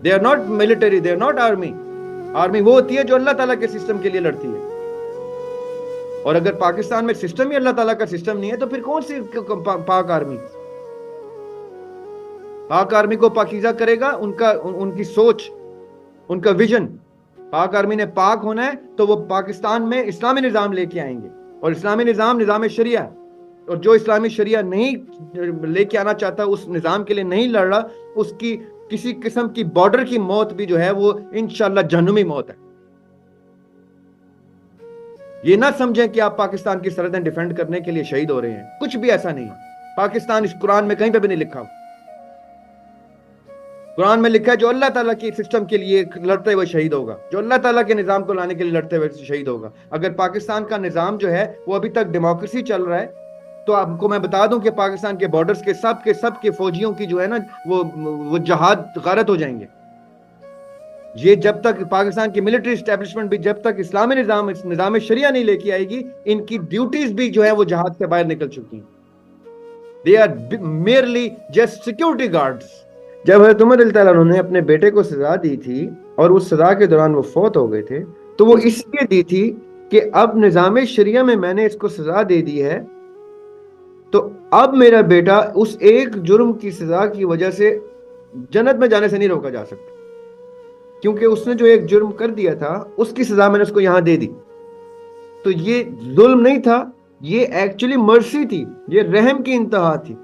They are not military, they are not army. Army وہ ہوتی ہے جو اللہ تعالیٰ کے سسٹم کے لیے لڑتی ہے. اور اگر پاکستان میں سسٹم ہی اللہ تعالیٰ کا سسٹم نہیں ہے تو پھر کون سی پاک آرمی؟ پاک آرمی کو پاکیزہ کرے گا ان کی سوچ، ان کا ویژن. پاک آرمی نے پاک ہونا ہے تو وہ پاکستان میں اسلامی نظام لے کے آئیں گے، اور اسلامی نظام شریعہ. اور جو اسلامی شریعہ نہیں لے کے آنا چاہتا، اس نظام کے لیے نہیں لڑ رہا، اس کی کسی قسم کی بارڈر کی موت بھی جو ہے وہ انشاءاللہ جہنمی موت ہے. یہ نہ سمجھیں کہ آپ پاکستان کی سرحدیں ڈیفینڈ کرنے کے لیے شہید ہو رہے ہیں، کچھ بھی ایسا نہیں. پاکستان اس قرآن میں کہیں پہ بھی نہیں لکھا. قرآن میں لکھا ہے جو اللہ تعالیٰ کی سسٹم کے لیے لڑتے ہوئے شہید ہوگا، جو اللہ تعالیٰ کے نظام کو لانے کے لیے لڑتے ہوئے شہید ہوگا. اگر پاکستان کا نظام جو ہے وہ ابھی تک ڈیموکریسی چل رہا ہے تو آپ کو میں بتا دوں کہ پاکستان کے بارڈرز کے سب کے فوجیوں کی جو ہے نا وہ جہاد غارت ہو جائیں گے. یہ جب تک پاکستان کی ملٹری اسٹیبلشمنٹ بھی جب تک اسلامی نظام شریعہ نہیں لے کے آئے گی، ان کی ڈیوٹیز بھی جو ہے وہ جہاد سے باہر نکل چکی ہیں. They are merely just security guards. جب حضرت عمر رضی اللہ عنہ نے اپنے بیٹے کو سزا دی تھی اور اس سزا کے دوران وہ فوت ہو گئے تھے تو وہ اس لیے دی تھی کہ اب نظام شریعہ میں نے اس کو سزا دے دی ہے تو اب میرا بیٹا اس ایک جرم کی سزا کی وجہ سے جنت میں جانے سے نہیں روکا جا سکتا، کیونکہ اس نے جو ایک جرم کر دیا تھا اس کی سزا میں نے اس کو یہاں دے دی. تو یہ ظلم نہیں تھا، یہ ایکچولی مرسی تھی، یہ رحم کی انتہا تھی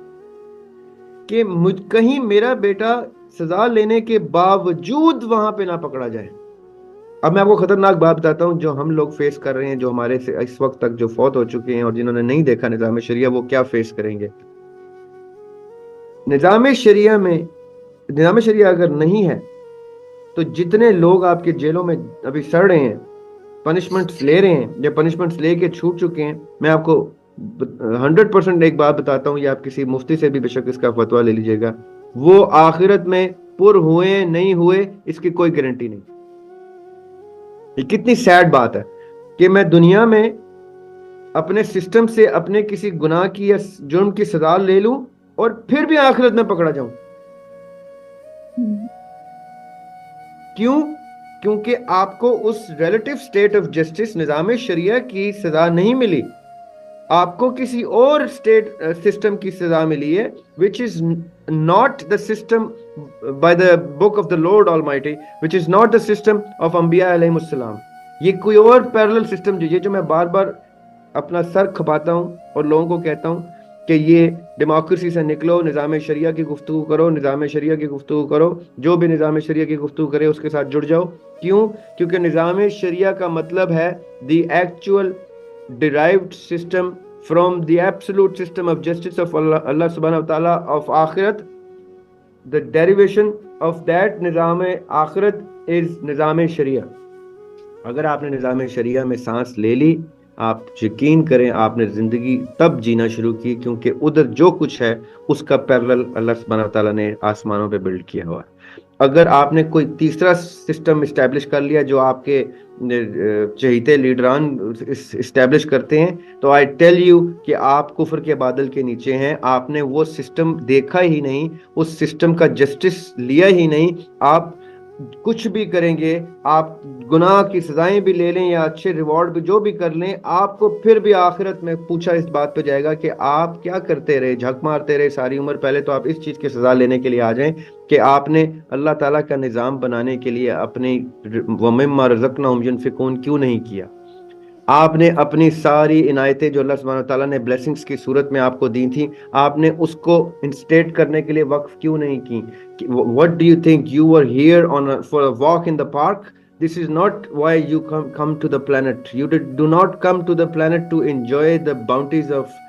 کہ کہیں میرا بیٹا سزا لینے کے باوجود وہاں پہ نہ پکڑا جائے. اب میں آپ کو خطرناک بات بتاتا ہوں جو ہم لوگ فیس کر رہے ہیں، جو ہمارے سے اس وقت تک جو فوت ہو چکے ہیں اور جنہوں نے نہیں دیکھا نظام شریعہ، وہ کیا فیس کریں گے. نظام شریعہ اگر نہیں ہے تو جتنے لوگ آپ کے جیلوں میں ابھی سڑ رہے ہیں، پنشمنٹس لے رہے ہیں یا پنشمنٹس لے کے چھوٹ چکے ہیں، میں آپ کو 100% ایک بات بتاتا ہوں، یا آپ کسی مفتی سے بھی بے شک اس کا فتویٰ لے لیجئے گا، وہ آخرت میں پر ہوئے نہیں ہوئے اس کی کوئی گارنٹی نہیں. یہ کتنی سیڈ بات ہے کہ میں دنیا میں اپنے سسٹم سے اپنے کسی گناہ کی یا جرم کی سزا لے لوں اور پھر بھی آخرت میں پکڑا جاؤں. کیوں؟ کیونکہ آپ کو اس ریلیٹو اسٹیٹ آف جسٹس نظام شریعہ کی سزا نہیں ملی، آپ کو کسی اور اسٹیٹ سسٹم کی سزا ملی ہے which is not the system by the book of the Lord Almighty, which is not the system of انبیاء علیہم السلام. یہ کوئی اور پیرلل سسٹم جو میں بار بار اپنا سر کھپاتا ہوں اور لوگوں کو کہتا ہوں کہ یہ ڈیموکریسی سے نکلو، نظام شریعہ کی گفتگو کرو، نظام شریعہ کی گفتگو کرو، جو بھی نظام شریعہ کی گفتگو کرے اس کے ساتھ جڑ جاؤ. کیوں؟ کیونکہ نظام شریعہ کا مطلب ہے the actual derived system from the absolute system of justice of Allah subhanahu wa ta'ala of akhirat. The derivation of that نظام آخرت is نظام شریعہ. اگر آپ نے نظام شریعہ میں سانس لے لی، آپ یقین کریں آپ نے زندگی تب جینا شروع کی، کیونکہ ادھر جو کچھ ہے اس کا پیرلل اللہ سبحانہ وتعالیٰ نے آسمانوں پہ بلڈ کیا ہوا ہے. اگر آپ نے کوئی تیسرا سسٹم اسٹیبلش کر لیا جو آپ کے چہیتے لیڈران اسٹیبلش کرتے ہیں، تو آئی ٹیل یو کہ آپ کفر کے بادل کے نیچے ہیں. آپ نے وہ سسٹم دیکھا ہی نہیں، اس سسٹم کا جسٹس لیا ہی نہیں. آپ کچھ بھی کریں گے، آپ گناہ کی سزائیں بھی لے لیں یا اچھے ریوارڈ بھی جو بھی کر لیں، آپ کو پھر بھی آخرت میں پوچھا اس بات پہ جائے گا کہ آپ کیا کرتے رہے، جھک مارتے رہے ساری عمر. پہلے تو آپ اس چیز کی سزا لینے کے لیے آ جائیں کہ آپ نے اللہ تعالیٰ کا نظام بنانے کے لیے اپنی وَمِمَّا رَزَقْنَاهُمْ يُنْفِقُونَ کیوں نہیں کیا. آپ نے اپنی ساری عنایتیں جو اللہ سبحانہ تعالیٰ نے بلیسنگز کی صورت میں آپ کو دی تھیں، آپ نے اس کو انسٹیٹ کرنے کے لیے وقف کیوں نہیں کی. What do you think you were here for a walk in the park? This is not why you come to the planet. You do not come to the planet to enjoy the bounties of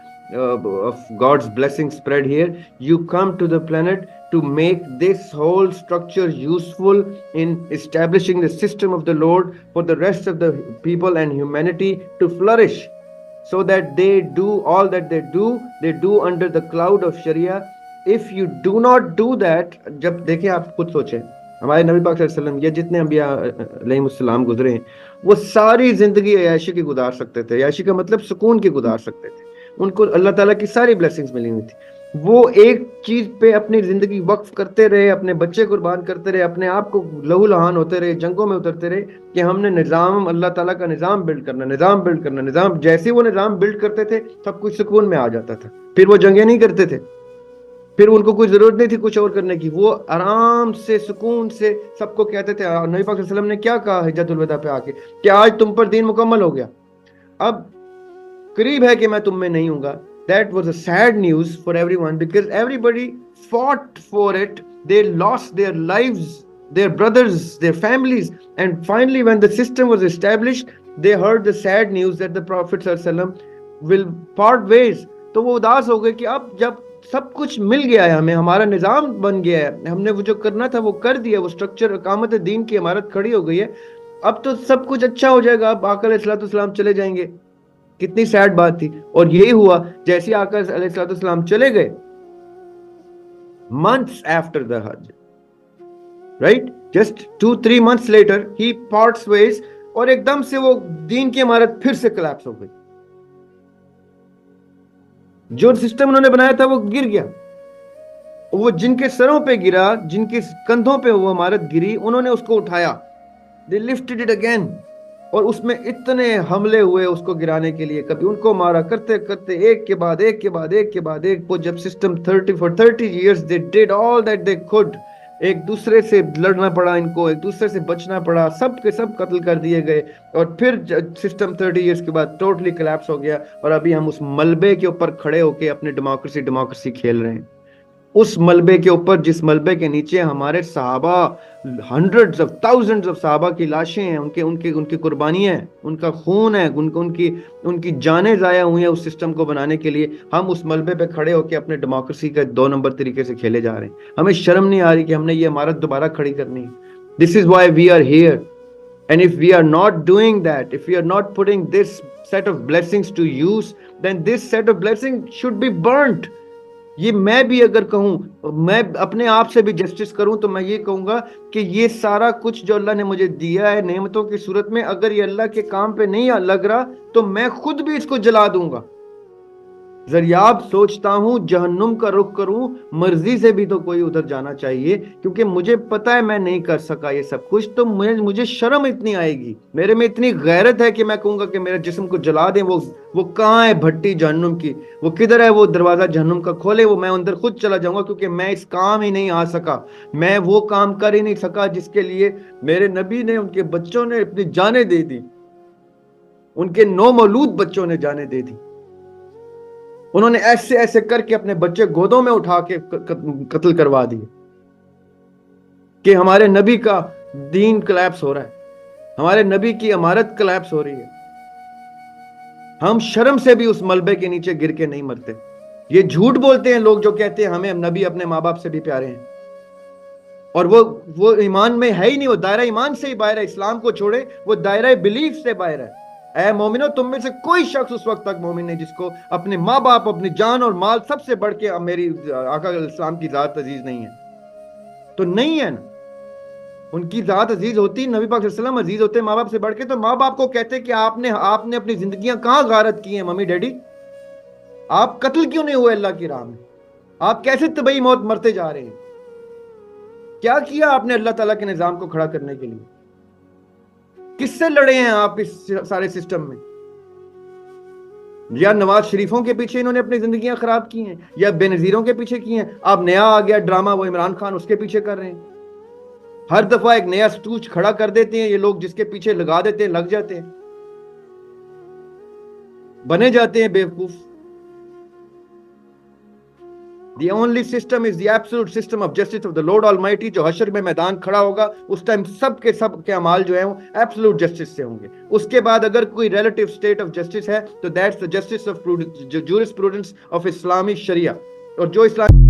God's blessings spread here. You come to the planet to make this whole structure useful in establishing the system of the Lord for the rest of the people and humanity to flourish, so that they do all that they do under the cloud of Sharia. If you do not do that, جب دیکھیں آپ خود سوچیں، ہمارے نبی پاک صلی اللہ علیہ وسلم یا جتنے انبیاء علیہم السلام گزرے ہیں، وہ ساری زندگی عیاشی کی گزار سکتے تھے. عیاشی کا مطلب سکون کی گزار سکتے تھے. ان کو اللہ تعالیٰ کی ساری بلیسنگز ملی ہوئی تھی. وہ ایک چیز پہ اپنی زندگی وقف کرتے رہے، اپنے بچے قربان کرتے رہے، اپنے آپ کو لہو لہان ہوتے رہے، جنگوں میں اترتے رہے کہ ہم نے نظام، اللہ تعالیٰ کا نظام بلڈ کرنا، نظام بلڈ کرنا، نظام. جیسے وہ نظام بلڈ کرتے تھے سب کچھ سکون میں آ جاتا تھا، پھر وہ جنگیں نہیں کرتے تھے، پھر ان کو کوئی ضرورت نہیں تھی کچھ اور کرنے کی، وہ آرام سے سکون سے سب کو کہتے تھے. نبی پاک صلی اللہ علیہ وسلم نے کیا کہا حجۃ الوداع پہ آ کے کہ آج تم پر دین مکمل ہو گیا، اب قریب ہے کہ میں تم میں نہیں ہوں گا. That was a sad news for everyone because everybody fought for it. They lost their lives, their brothers, their families, and finally when the system was established, they heard the sad news that the Prophet ﷺ will part ways. تو وہ اداس ہو گئے کہ اب جب سب کچھ مل گیا ہے ہمیں، ہمارا نظام بن گیا ہے، ہم نے وہ جو کرنا تھا وہ کر دیا، وہ اسٹرکچر اقامت دین کی عمارت کھڑی ہو گئی ہے، اب تو سب کچھ اچھا ہو جائے گا، اب آقا علیہ الصلوۃ والسلام چلے جائیں گے. کتنی سیڈ بات تھی. اور یہی ہوا جیسے آقا علیہ الصلوۃ والسلام چلے گئے months after the Hajj, right, just 2-3 months later he parts ways اور ایک دم سے وہ دین کی عمارت پھر سے کلیپس ہو گئی. جو سسٹم انہوں نے بنایا تھا وہ گر گیا، وہ جن کے سروں پہ گرا، جن کے کندھوں پہ وہ عمارت گری، انہوں نے اس کو اٹھایا. they lifted it again. اور اس میں اتنے حملے ہوئے اس کو گرانے کے لیے، کبھی ان کو مارا، کرتے کرتے ایک کے بعد ایک کے بعد ایک کے بعد ایک. وہ جب system 30 years they did all that they could. ایک دوسرے سے لڑنا پڑا ان کو، ایک دوسرے سے بچنا پڑا، سب کے سب قتل کر دیے گئے. اور پھر سسٹم 30 years کے بعد ٹوٹلی کلیپس ہو گیا، اور ابھی ہم اس ملبے کے اوپر کھڑے ہو کے اپنے ڈیموکریسی کھیل رہے ہیں. اس ملبے کے اوپر، جس ملبے کے نیچے ہمارے صحابہ، ہنڈریڈز آف تھاؤزنڈز آف صحابہ کی لاشیں ہیں، ان کی قربانیاں ہیں، ان کا خون ہے، ان کی جانیں ضائع ہوئی ہیں اس سسٹم کو بنانے کے لیے. ہم اس ملبے پہ کھڑے ہو کے اپنے ڈیموکریسی کا 2 نمبر طریقے سے کھیلے جا رہے ہیں. ہمیں شرم نہیں آ رہی کہ ہم نے یہ عمارت دوبارہ کھڑی کرنی ہے. This is why we are here. And if we are not doing that, if we are not putting this set of blessings to use, then this set of blessings should be burnt. یہ میں بھی اگر کہوں، میں اپنے آپ سے بھی جسٹس کروں تو میں یہ کہوں گا کہ یہ سارا کچھ جو اللہ نے مجھے دیا ہے نعمتوں کی صورت میں، اگر یہ اللہ کے کام پہ نہیں لگ رہا تو میں خود بھی اس کو جلا دوں گا. ذریعاب سوچتا ہوں جہنم کا رخ کروں، مرضی سے بھی تو کوئی ادھر جانا چاہیے، کیونکہ مجھے پتا ہے میں نہیں کر سکا یہ سب کچھ، تو مجھے شرم اتنی آئے گی، میرے میں اتنی غیرت ہے کہ میں کہوں گا کہ میرے جسم کو جلا دیں. وہ کہاں ہے بھٹی جہنم کی، وہ کدھر ہے وہ دروازہ جہنم کا کھولے، وہ میں اندر خود چلا جاؤں گا، کیونکہ میں اس کام ہی نہیں آ سکا، میں وہ کام کر ہی نہیں سکا جس کے لیے میرے نبی نے، ان کے بچوں نے اپنی جانیں دے دی، ان کے نو مولود بچوں نے جانیں دے دی. انہوں نے ایسے ایسے کر کے اپنے بچے گودوں میں اٹھا کے قتل کروا دیے کہ ہمارے نبی کا دین کلیپس ہو رہا ہے، ہمارے نبی کی عمارت کلیپس ہو رہی ہے. ہم شرم سے بھی اس ملبے کے نیچے گر کے نہیں مرتے. یہ جھوٹ بولتے ہیں لوگ جو کہتے ہیں ہمیں نبی اپنے ماں باپ سے بھی پیارے ہیں، اور وہ ایمان میں ہے ہی نہیں، وہ دائرہ ایمان سے ہی باہر ہے. اسلام کو چھوڑے، وہ دائرہ بلیف سے باہر ہے. اے مومنو، تم میں سے کوئی شخص اس وقت تک مومن نہیں جس کو اپنے ماں باپ، اپنی جان اور مال سب سے بڑھ کے میری آقا علیہ السلام کی ذات عزیز نہیں ہے. تو نہیں ہے نا، ان کی ذات عزیز ہوتی، نبی پاک صلی اللہ علیہ وسلم عزیز ہوتے ماں باپ سے بڑھ کے. تو ماں باپ کو کہتے کہ آپ نے اپنی زندگیاں کہاں غارت کی ہیں ممی ڈیڈی، آپ قتل کیوں نہیں ہوئے اللہ کی راہ میں، آپ کیسے طبعی موت مرتے جا رہے ہیں، کیا کیا آپ نے اللہ تعالیٰ کے نظام کو کھڑا کرنے کے لیے، کس سے لڑے ہیں آپ اس سارے سسٹم میں؟ یا نواز شریفوں کے پیچھے انہوں نے اپنی زندگیاں خراب کی ہیں، یا بے نظیروں کے پیچھے کی ہیں. اب نیا آ گیا ڈرامہ، وہ عمران خان، اس کے پیچھے کر رہے ہیں. ہر دفعہ ایک نیا سٹوچ کھڑا کر دیتے ہیں یہ لوگ، جس کے پیچھے لگا دیتے ہیں، لگ جاتے ہیں، بنے جاتے ہیں بیوقوف. The only system is the absolute system of justice of the Lord Almighty. جو حشر میں میدان کھڑا ہوگا اس ٹائم سب کے اعمال جو ہیں وہ absolute justice سے ہوں گے. اس کے بعد اگر کوئی relative state of justice ہے تو that's the justice of jurisprudence of Islamic Sharia. اور جو اسلام